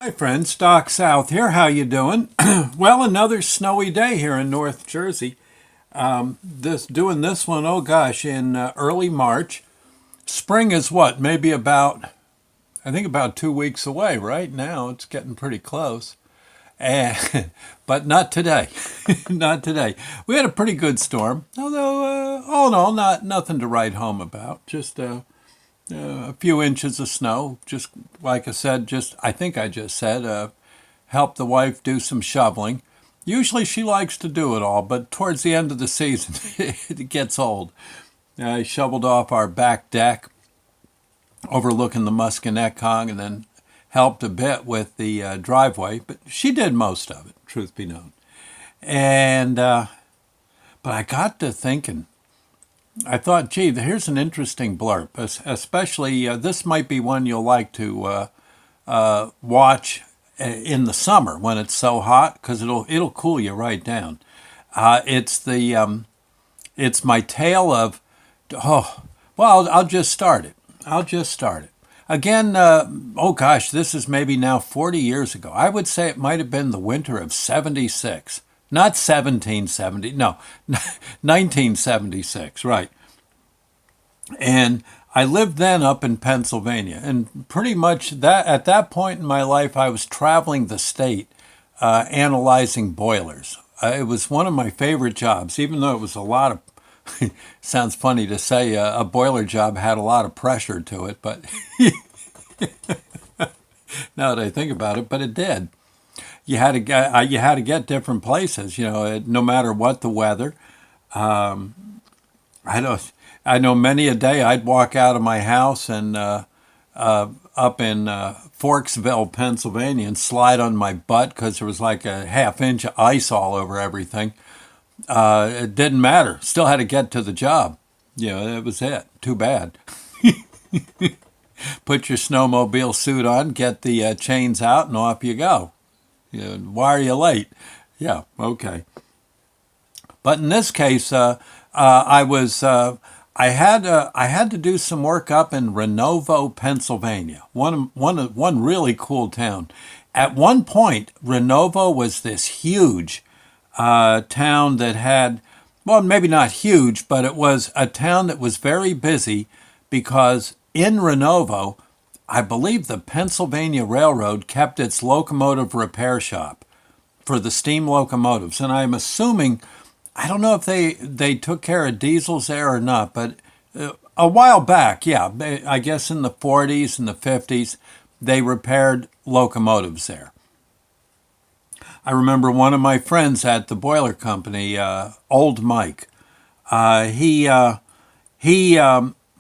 Hi friends, Doc South here. How you doing? Well, another snowy day here in North Jersey. Doing this one, oh gosh, in early March. Spring is what? Maybe I think about 2 weeks away. Right now, it's getting pretty close. And, but not today. Not today. We had a pretty good storm, although all in all, nothing to write home about. Just a few inches of snow. Just like I said, I think I just said, help the wife do some shoveling. Usually she likes to do it all, but towards the end of the season, it gets old. I shoveled off our back deck overlooking the Musconetcong and then helped a bit with the driveway, but she did most of it, truth be known. And but I got to thinking, I thought, gee, here's an interesting blurb, especially this might be one you'll like to watch in the summer when it's so hot because it'll cool you right down. It's my tale of I'll just start it. I'll just start it. Again, oh gosh, this is maybe now 40 years ago. I would say it might have been the winter of 76. Not 1770, no, 1976, right. And I lived then up in Pennsylvania. And pretty much at that point in my life, I was traveling the state analyzing boilers. It was one of my favorite jobs, even though it was a lot of sounds funny to say a boiler job had a lot of pressure to it, but now that I think about it, but it did. You had to get different places, no matter what the weather. I don't. I know many a day I'd walk out of my house and up in Forksville, Pennsylvania, and slide on my butt because there was like a half inch of ice all over everything. It didn't matter. Still had to get to the job. That was it. Too bad. Put your snowmobile suit on, get the chains out, and off you go. Why are you late? Yeah, okay. But in this case, I was I had to do some work up in Renovo, Pennsylvania. One really cool town. At one point, Renovo was this huge town that had, well, maybe not huge, but it was a town that was very busy because in Renovo, I believe the Pennsylvania Railroad kept its locomotive repair shop for the steam locomotives. And I'm assuming, I don't know if they took care of diesels there or not, but a while back, yeah, I guess in the 40s and the 50s, they repaired locomotives there. I remember one of my friends at the boiler company, old Mike.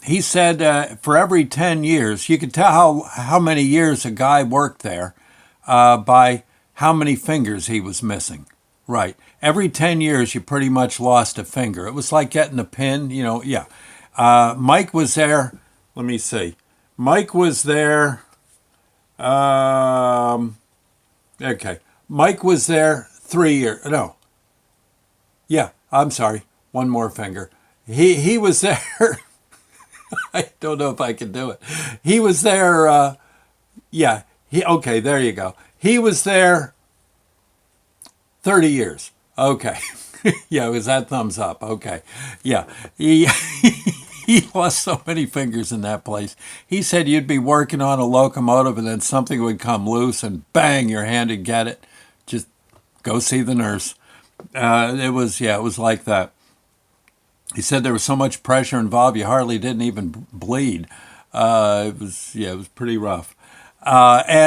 He said for every 10 years, you could tell how many years a guy worked there by how many fingers he was missing. Right. Every 10 years, you pretty much lost a finger. It was like getting a pin, yeah. Mike was there. Let me see. Mike was there. Okay. Mike was there 3 years. No. Yeah, I'm sorry. One more finger. He was there. I don't know if I can do it. He was there. Yeah. Okay, there you go. He was there 30 years. Okay. Yeah, it was that thumbs up. Okay. Yeah. He lost so many fingers in that place. He said you'd be working on a locomotive and then something would come loose and bang, your hand would get it. Just go see the nurse. It was like that. He said there was so much pressure involved you hardly didn't even bleed. It was pretty rough. But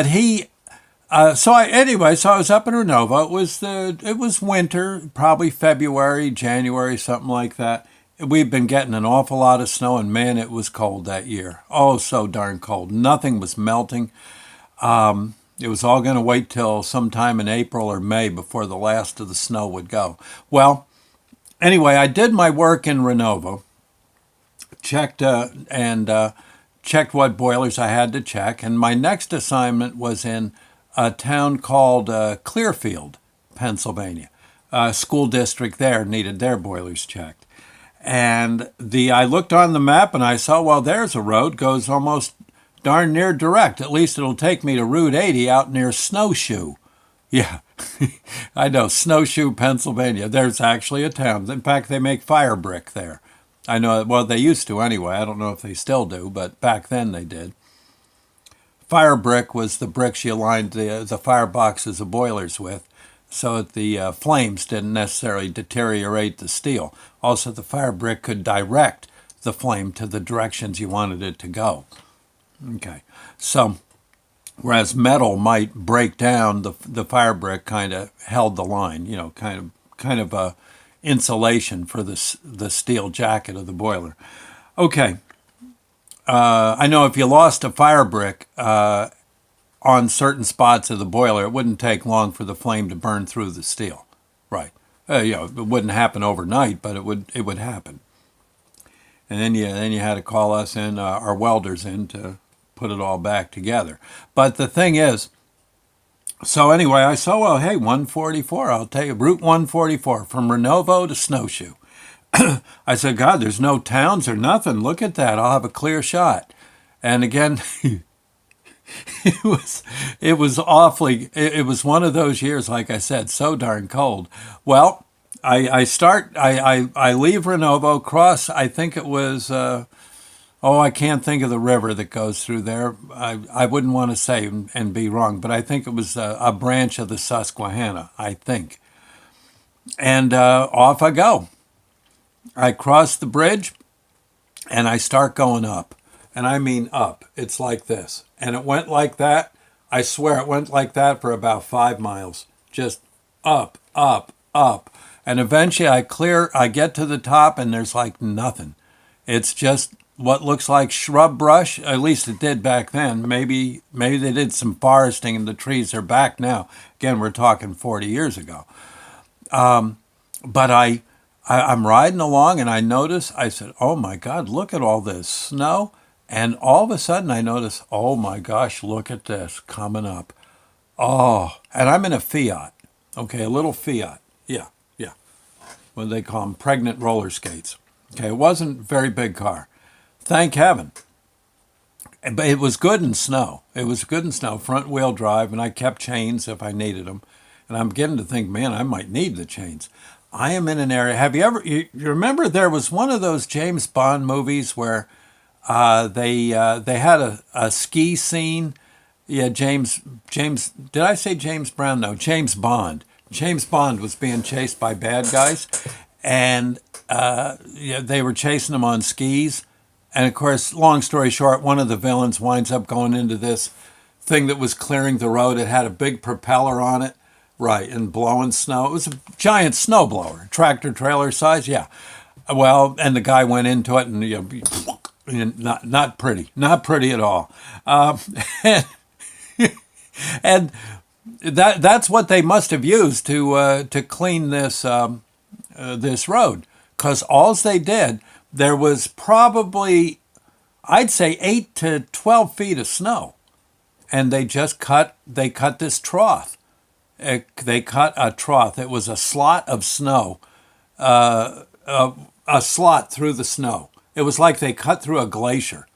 he so I was up in Renovo. It was winter, probably February, January, something like that. We've been getting an awful lot of snow, and man, it was cold that year. Oh, so darn cold. Nothing was melting. It was all going to wait till sometime in April or May before the last of the snow would go. Well, anyway, I did my work in Renovo, checked checked what boilers I had to check, and my next assignment was in a town called Clearfield, Pennsylvania. School district there needed their boilers checked. And I looked on the map and I saw, well, there's a road goes almost darn near direct. At least it'll take me to Route 80 out near Snowshoe. Yeah, I know, Snowshoe, Pennsylvania. There's actually a town. In fact, they make fire brick there. I know, well, they used to anyway. I don't know if they still do, but back then they did. Fire brick was the bricks you lined the fireboxes of boilers with, so that the flames didn't necessarily deteriorate the steel. Also, the fire brick could direct the flame to the directions you wanted it to go. Okay, so whereas metal might break down, the fire brick kind of held the line, kind of a insulation for the steel jacket of the boiler. Okay, I know if you lost a fire brick on certain spots of the boiler, it wouldn't take long for the flame to burn through the steel. Right. It wouldn't happen overnight, but it would happen. And then you had to call us in, our welders in, to put it all back together. But the thing is, so anyway, I saw, well, hey, 144, I'll tell you, Route 144 from Renovo to Snowshoe. I said, God, there's no towns or nothing. Look at that. I'll have a clear shot. And again, it was awfully, it was one of those years, like I said, so darn cold. Well, I leave Renovo, cross, I think it was, I can't think of the river that goes through there. I wouldn't want to say and be wrong, but I think it was a branch of the Susquehanna, I think. And off I go. I cross the bridge, and I start going up. And I mean up. It's like this. And it went like that. I swear it went like that for about 5 miles. Just up, up, up. And eventually I get to the top, and there's like nothing. It's just what looks like shrub brush. At least it did back then. Maybe they did some foresting, and the trees are back now. Again, we're talking 40 years ago. But I'm riding along, and I said, oh my God, look at all this snow. And all of a sudden I notice, oh my gosh, look at this coming up. Oh, and I'm in a Fiat. Okay, a little Fiat. Yeah. What do they call them? Pregnant roller skates. Okay, it wasn't a very big car. Thank heaven. But it was good in snow. Front wheel drive, and I kept chains if I needed them. And I'm beginning to think, man, I might need the chains. I am in an area. Have you ever, you remember there was one of those James Bond movies where they had a ski scene? Yeah, James, did I say James Brown? No, James Bond. James Bond was being chased by bad guys, and they were chasing him on skis. And of course, long story short, one of the villains winds up going into this thing that was clearing the road. It had a big propeller on it, right, and blowing snow. It was a giant snowblower, tractor trailer size, yeah. Well, and the guy went into it, and not pretty at all. And that's what they must have used to clean this this road, because all they did, there was probably, I'd say, 8 to 12 feet of snow, and they cut this trough. They cut a trough. It was a slot of snow, a slot through the snow. It was like they cut through a glacier.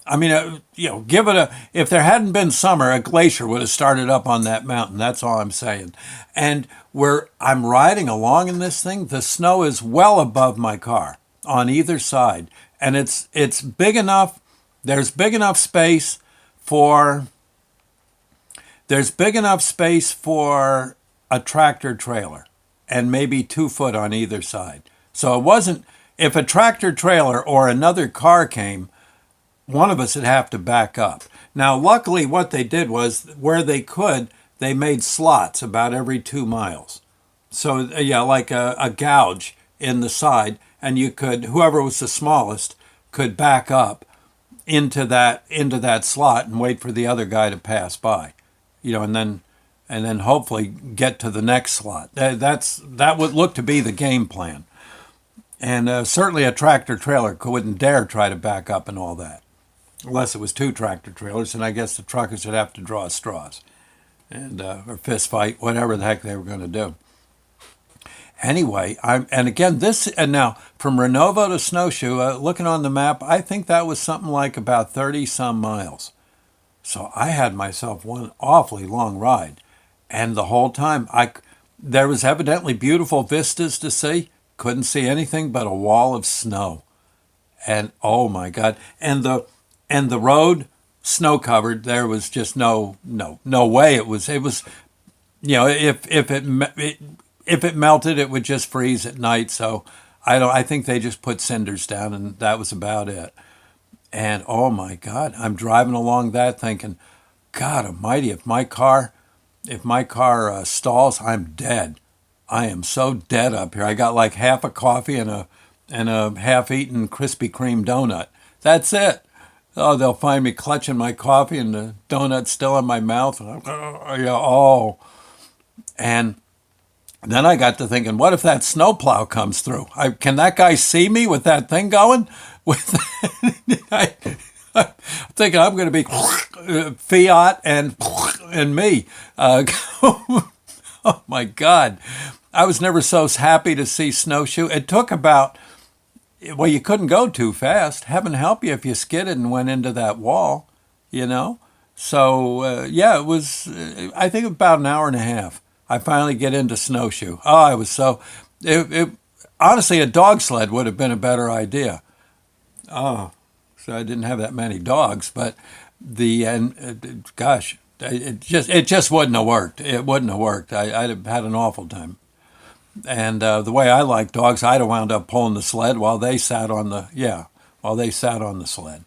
I mean, if there hadn't been summer, a glacier would have started up on that mountain. That's all I'm saying. And where I'm riding along in this thing, the snow is well above my car on either side. And it's big enough, there's big enough space for a tractor trailer and maybe 2 foot on either side. So it wasn't, if a tractor trailer or another car came, one of us would have to back up. Now, luckily, what they did was, where they could, they made slots about every 2 miles. So, like a gouge in the side, and you could, whoever was the smallest, could back up into that slot and wait for the other guy to pass by, and then hopefully get to the next slot. That would look to be the game plan. And certainly a tractor trailer wouldn't dare try to back up and all that, unless it was 2 tractor trailers, and I guess the truckers would have to draw straws and or fist fight, whatever the heck they were going to do. Anyway, now from Renovo to Snowshoe, looking on the map, I think that was something like about 30 some miles. So I had myself one awfully long ride. And the whole time, there was evidently beautiful vistas to see. Couldn't see anything but a wall of snow. And oh my God! And the road snow covered. There was just no way. It was if it melted, it would just freeze at night. So I think they just put cinders down, and that was about it. And oh my God, I'm driving along that thinking, God Almighty, if my car stalls, I'm dead. I am so dead up here. I got like half a coffee and a half-eaten Krispy Kreme donut. That's it. Oh, they'll find me clutching my coffee and the donut still in my mouth. And then I got to thinking, what if that snowplow comes through? Can that guy see me with that thing going? With I'm thinking I'm going to be Fiat and me. Oh my God. I was never so happy to see Snowshoe. It took about, well, you couldn't go too fast. Heaven help you if you skidded and went into that wall, you know? So, yeah, it was, I think about an hour and a half. I finally get into Snowshoe. Oh, I was so, honestly, a dog sled would have been a better idea. Oh, so I didn't have that many dogs, but gosh, it just wouldn't have worked. It wouldn't have worked. I'd have had an awful time. And the way I like dogs, I'd have wound up pulling the sled while they sat on the sled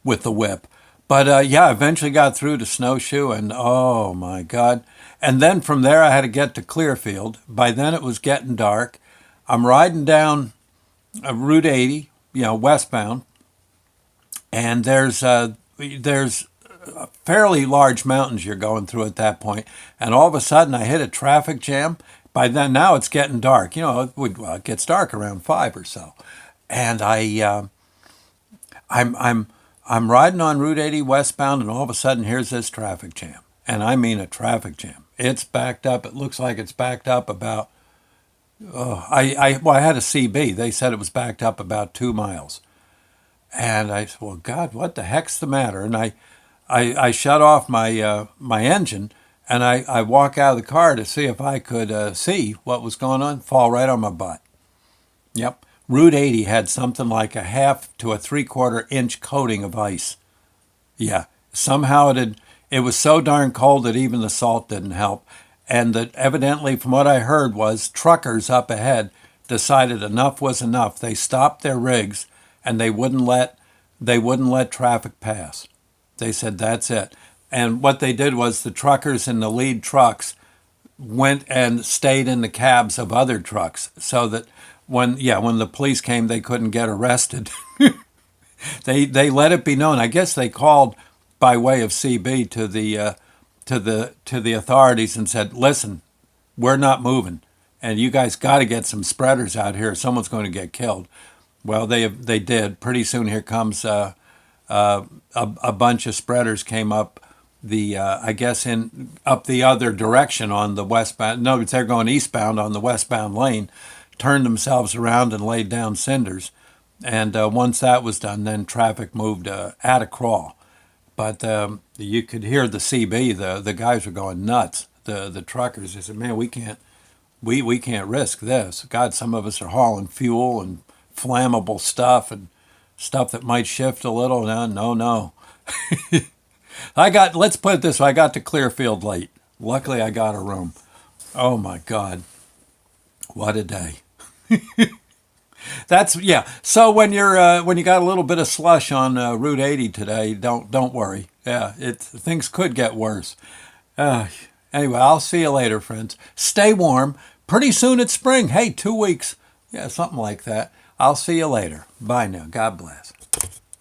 with the whip. But yeah, eventually got through to Snowshoe, and oh my God. And then from there, I had to get to Clearfield. By then, it was getting dark. I'm riding down Route 80, westbound, and there's fairly large mountains you're going through at that point, and all of a sudden I hit a traffic jam. By then, now it's getting dark. It gets dark around 5 or so, and I'm riding on Route 80 westbound, and all of a sudden here's this traffic jam, and I mean a traffic jam. It's backed up. It looks like it's backed up about. I had a CB. They said it was backed up about 2 miles. And I said, well, God, what the heck's the matter? And I shut off my engine, and I walk out of the car to see if I could see what was going on. Fall right on my butt. Yep. Route 80 had something like a half to a 3/4 inch coating of ice. Yeah. Somehow it was so darn cold that even the salt didn't help. And that evidently, from what I heard, was truckers up ahead decided enough was enough. They stopped their rigs, and they wouldn't let traffic pass. They said that's it. And what they did was the truckers in the lead trucks went and stayed in the cabs of other trucks, so that when the police came, they couldn't get arrested. They let it be known. I guess they called by way of CB to the authorities and said, "Listen, we're not moving, and you guys got to get some spreaders out here. Someone's going to get killed." Well, they did. Pretty soon, here comes a bunch of spreaders came up I guess up the other direction on the westbound. No, they're going eastbound on the westbound lane. Turned themselves around and laid down cinders. And once that was done, then traffic moved at a crawl. But you could hear the CB. The guys were going nuts. The truckers. They said, "Man, we can't risk this. God, some of us are hauling fuel and flammable stuff and stuff that might shift a little." No. Let's put it this way, I got to Clearfield late. Luckily, I got a room. Oh my God, what a day. Yeah. So when you got a little bit of slush on Route 80 today, don't worry. Yeah, things could get worse. Anyway, I'll see you later, friends. Stay warm. Pretty soon it's spring. Hey, 2 weeks. Yeah, something like that. I'll see you later. Bye now. God bless.